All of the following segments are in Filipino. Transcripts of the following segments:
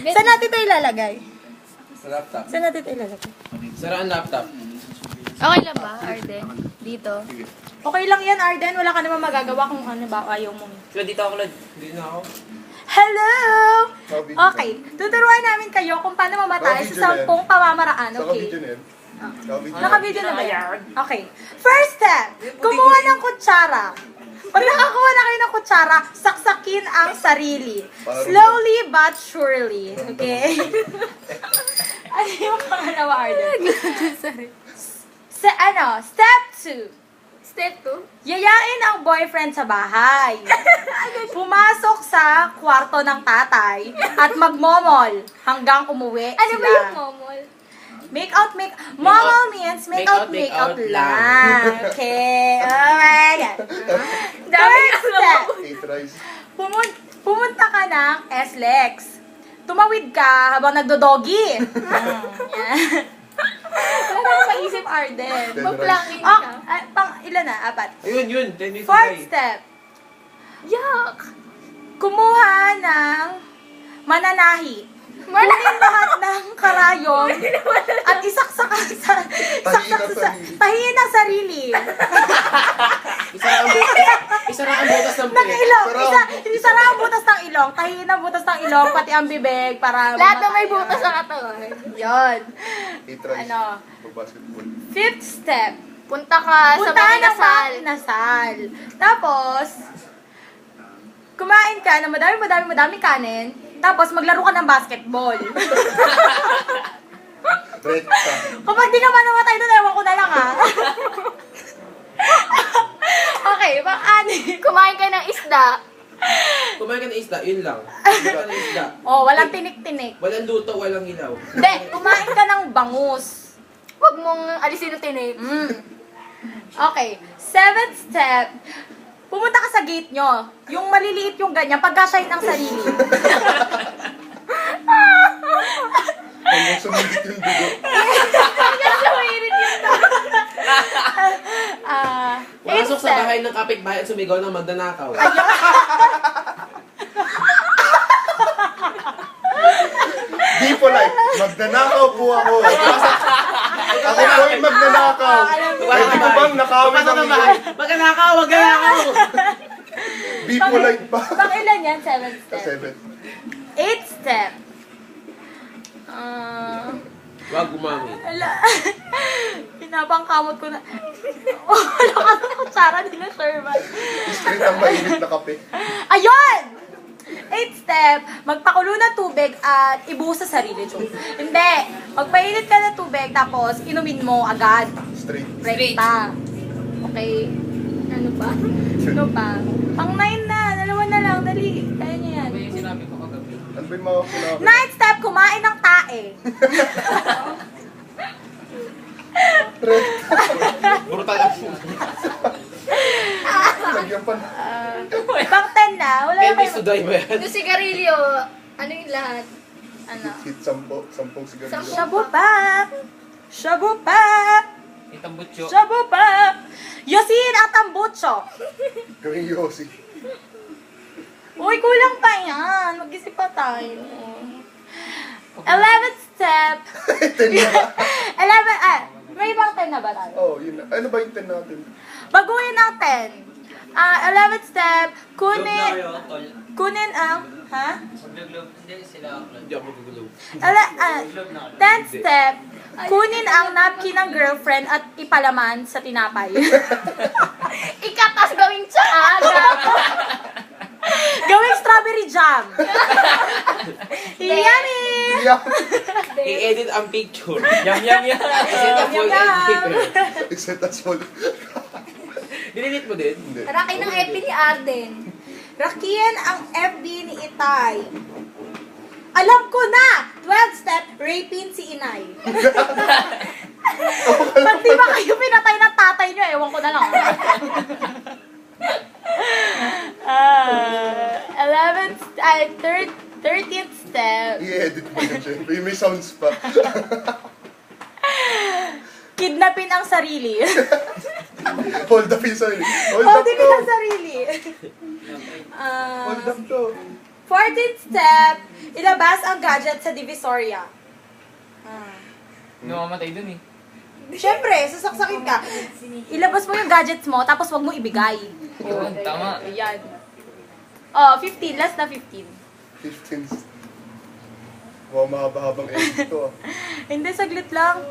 Saan natin ito ilalagay? Sa laptop. Saan natin ito ilalagay? Sara ang laptop. Okay lang ba, Arden? Dito. Okay lang yan, Arden. Wala ka naman magagawa kung ano ba ayaw mo. Claude, dito ako, Claude. Dito na ako. Hello! Okay, tuturuan namin kayo kung paano mamatay sa 10 pamamaraan. Okay. Naka-video na ba yan? Okay. First step, kumuha ng kutsara. Pag nakakuha na kayo ng kutsara, saksakin ang sarili. Slowly but surely. Okay? Ano yung pangalawa, Arden? Sorry. Step 2. Step 2? Yayain ang boyfriend sa bahay. Pumasok sa kwarto ng tatay at magmomol hanggang umuwi Ano sila. ba yung momol? Momol means make out lang. Okay. Oh my God. Third step. Pumunta ka ng SLEX. Tumawid ka habang nagdodogi. Wala na akong maisip, Arden. Mag-planking Oh, ka. pang ilan na? 4. Ayun, 10 minutes Fourth step. Yuck! Kumuha ng mananahi. Kunin lahat ng karayom at isaksak sa tahiin ang sarili. Isara ang butas ng Ng ilong. Isara ang butas ng ilong. Tahiin ang butas ng ilong, pati ang bibig para Lahat na may butas sa katawan. Yun. Ano? Fifth step. Punta ka sa Punta mga ng nasal. nasal. Tapos, kumain ka ng madami kanin. Tapos, maglaro ka ng basketball. Rekta. Kapag di ka man namatay doon, ewan ko na lang ha. Okay, pang-ani. Kumain ka ng isda. Kumain ka ng isda, yun lang. Kumain ka ng isda. Oh, walang tinik-tinik. Walang luto, walang ilaw. Hindi, kumain ka ng bangus. Huwag mong alisin yung tinik. Okay, seventh step. Pumunta ka sa gate nyo. Yung maliliit yung ganyan, pagka-shine ang sarili. Hanggang sumigit yung dugo. Eighth Pumasok sa step. bahay ng kapitbahay at sumigaw ng magdanakaw. Di po like, magnanakaw po ako. Ako po yung magnanakaw. Pwede ko bang nakawin Pumasok ng ng bahay. Magdanakaw, magdanakaw! Di po like pa. Pang ilan yan? Seventh Sa step. 7. Eighth step. Huwag gumamit. Pinapangkamot ko na. Wala ka sa kutsara nila, Sherman. Straight ang mainit na kape. Ayun! Eighth step, magpakulo ng tubig at ibuhos sa sarili, Jun. Hindi. Magpainit ka ng tubig, tapos inumin mo agad. Straight. Rekta. Okay? Ano pa? Ano pa? Pang 9 na. Dalawa na lang. Dali. Kaya niya yan. Ano yung sinabi ko kagabi? Ano ba yung mga sinabi? Ninth step, kumain ng tae. Brutal ang Lagyan pa. Pang 10 na. Wala na 10 days to kayo. die ba yan? Yung sigarilyo, ano yung lahat? Ano? Hit 10. 10 sigarilyo. Shabu pa. Shabu pa. Itang butyo. Shabu pa. Yosin at tambucho. Gawing Yossi. Uy, kulang pa yan. Mag-isip pa tayo. 11th step. 10 na ba? 11, may ibang 10 na ba tayo? Oo, yun na. Ano ba yung 10 natin? Baguhin ang 10. 11th step, kunin ang, ha? Hindi ako magugulo. 10th step, kunin ang napkin ng girlfriend at ipalaman sa tinapay. Ikatas gawing tsaaga. Gawing strawberry jam. Yummy! Yeah. I-edit ang picture. Yum, yum, yum. Kasi ito full Yum, edit. Except that's all. Dinelete mo din? Hindi. Rakin ng FB ni Arden. Rakian ang FB ni Itay. Alam ko na! 12th step, raping si Inay. Pag di ba kayo pinatay ng tatay nyo, ewan ko na lang. 13th step, I-edit mo yun, syempre. May sounds pa. kidnapin ang sarili. Hold up yung sarili. Hold up Kidnapin to. ang sarili. Hold up to. 14th step, ilabas ang gadget sa divisoria. Namamatay dun eh. Siyempre, sasaksakin ka. Ilabas mo yung gadgets mo, tapos wag mo ibigay. Yun, tama. Ayan. Oh, 15. Last na 15. 15. Wow, mahaba-habang edit to. Hindi, saglit lang.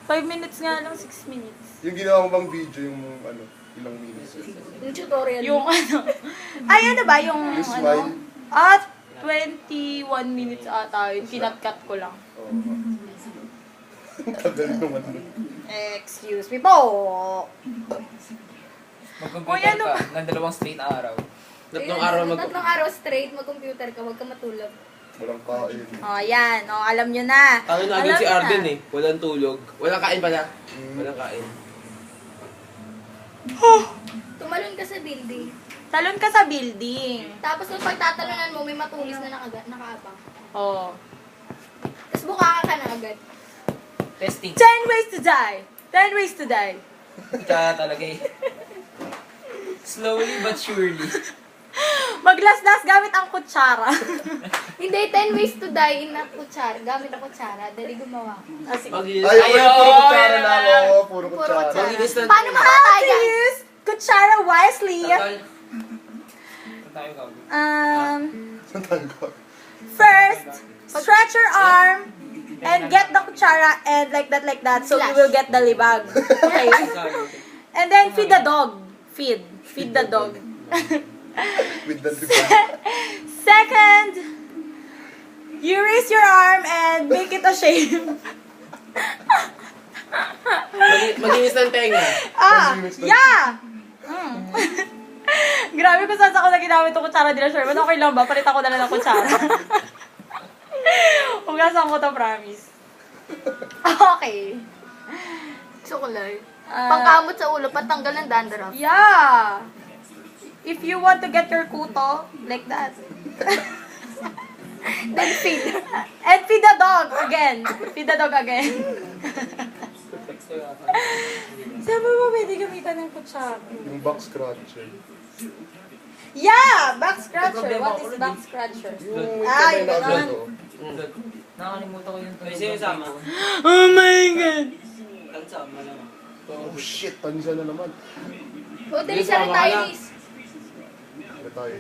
5 minutes nga lang, 6 minutes. Yung ginawa mo bang video, yung ano, ilang minutes yun? Yung tutorial. Yung ano. Ay, ano ba? Yung Yung ano? smile? At 21 minutes ata. Yung kinat-cut ko lang. Oo. Tagal naman nun. Excuse me po. Mag-computer ano ka ba? ng 2 straight na araw. Tatlong araw straight, mag-computer ka, huwag ka matulog. Walang kain. Oh, yan. Oh, alam nyo na. Kami na Alam si nyo Arden na. eh. Walang tulog. Walang kain pala. Walang kain. Tumalon ka sa building. Talon ka sa building. Tapos kung pagtatalunan mo, may matulis na nakaabang. Oh. Tapos buka ka na agad. Testing. 10 ways to die. 10 ways to die. Kaya talaga eh. Slowly but surely. Maglasdas gamit ang kutsara. Hindi, 10 ways to die in a kutsara. Gamit ang kutsara. Dali gumawa. Ah, sige. Mag-ilis. Ay, okay, puro kutsara Ayun lang. naman. Oo, puro Puro kutsara. kutsara. Mag-ilis na. Paano How to makakaya? use kutsara wisely. Tagal. Saan tayo gawin? Saan tayo ko? First, stretch your arm and get the kutsara and like that so you will get the libag. Okay? And then feed the dog. Feed the dog. With the diba? Second, you raise your arm and make it a shape. Mag-inis ng tenga. Yeah! Grabe kung saan ako na ginamit yung kutsara nila, Sherman. Okay lang ba? Palit ako na lang ng kutsara. Hugasan ko to, promise. Okay. Sukulay. Ah. Pangkamot sa ulo, patanggal ng dandruff. Yeah! If you want to get your kuto, like that. Then feed. And feed the dog again. Feed the dog again. Sabi mo, pwede gamitan ng kutsara. Yung back scratcher. Yeah! Back scratcher. What is back scratcher? Yung may Ay, kamay na agad, ganon. oh. Nakalimutan ko yung May sino sama? Oh my God! Oh shit, tanisa na naman. O, dali siya rin tayo, Liz. Ano tayo?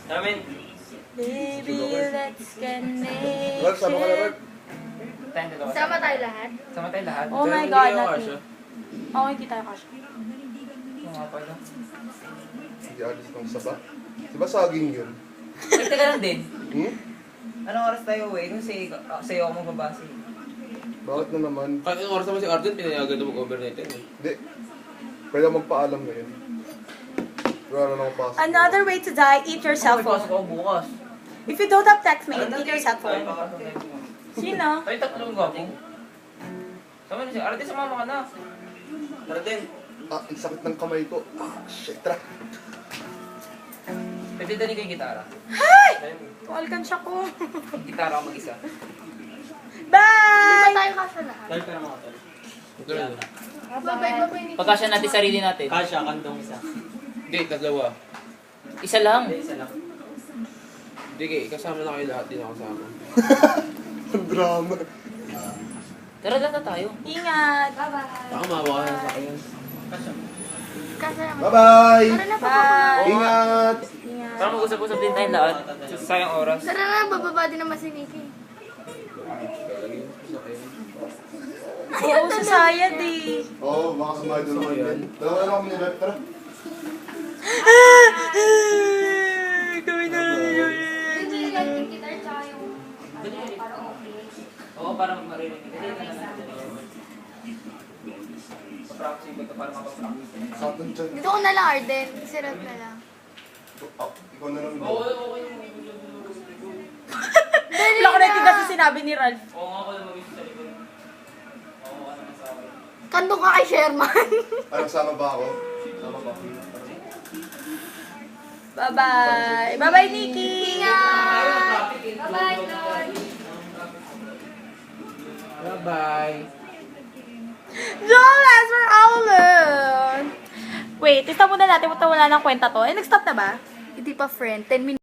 Namin. Baby, let's get Lord, sama ka na, Lord. naked. Tayong dalawa. Sama tayo lahat. Sama tayo lahat. Oh my Hindi God, ako not kasya. me. Oo, hindi tayo kasha. Oo nga pala. Hindi alis ng saba. Diba saging yun? Ay, teka lang din. Hmm? Anong oras tayo uwi? Kung sa'yo ako magbabase. Bakit na naman? Kahit anong oras naman si Arden, pinayagan na mag-overnight yan eh. Hindi. Pwede ako magpaalam ngayon. Wala na akong pasok. Another way to die, eat your cell phone. ako bukas. If you don't have text mate, eat your cell phone. Sino? Ay, tatlong gwapo. Sama na siya. Arate, sumama ka na. Arden. Ah, ang sakit ng kamay ko. Ah, shit. Tara. Pwede dali ko yung gitara. Hi! Alkansya ko. Yung gitara ako mag-isa. Di ba Bye! tayo kasya lahat? Ito na. Babay, Nick. Pagkasya natin sarili natin. Kasha, kandong isa. Hindi, dalawa. Isa lang. Isa lang. Hindi, kasama na kayo lahat. Di na kasama. Ang drama. Tara, data tayo. Ingat! Bye-bye. Baka mawa ka sa akin. Kasya naman. Bye-bye! Tara na, Bye! Ingat! Ingat. Para mag-usap-usap din tayong lahat. Sayang oras. Tara na, bababa din naman si Nikki. Oo, sasayad eh. Oo, baka sumali doon naman yan. Dalawa na kami nila. Tara. Gawin na lang yun. Hindi lang yung guitar tsaka yung para okay. Oo, para marinig. Dali na lang natin. Practice ko ito para makapractice. Sa atin dyan. Dito ko na lang, Arden. Si Ralph na lang. Ah, ikaw na lang. Dali Wala ko na. natin kasi sinabi ni Ralph. Oo nga ako lumabis sa likod. Oo nga naman sa akin. Kandong ka kay Sherman. Ano, sama ba ako? Sama ba ako? Bye-bye. Bye-bye, Nikki. Ingat! Bye-bye, Lord. Bye-bye. Joel, as we're all alone. Wait, testa muna natin. Wala nang kwenta to. Eh, nag-stop na ba? Hindi pa friend. 10 minutes.